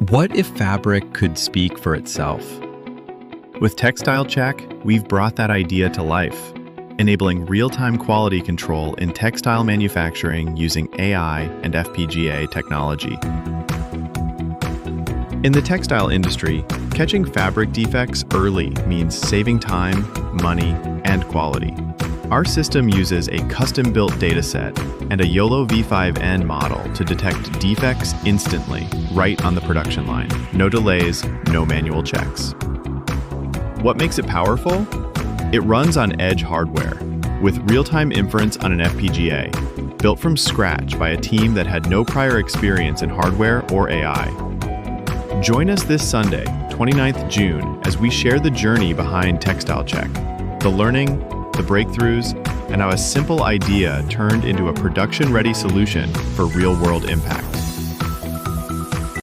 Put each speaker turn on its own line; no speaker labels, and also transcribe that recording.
What if fabric could speak for itself? With Textile Check, we've brought that idea to life, enabling real-time quality control in textile manufacturing using AI and FPGA technology. In the textile industry, catching fabric defects early means saving time, money, and quality. Our system uses a custom-built dataset and a YOLO V5N model to detect defects instantly, right on the production line. No delays, no manual checks. What makes it powerful? It runs on edge hardware, with real-time inference on an FPGA, built from scratch by a team that had no prior experience in hardware or AI. Join us this Sunday, 29th June, as we share the journey behind Textile Check, the learning, the breakthroughs, and how a simple idea turned into a production-ready solution for real-world impact.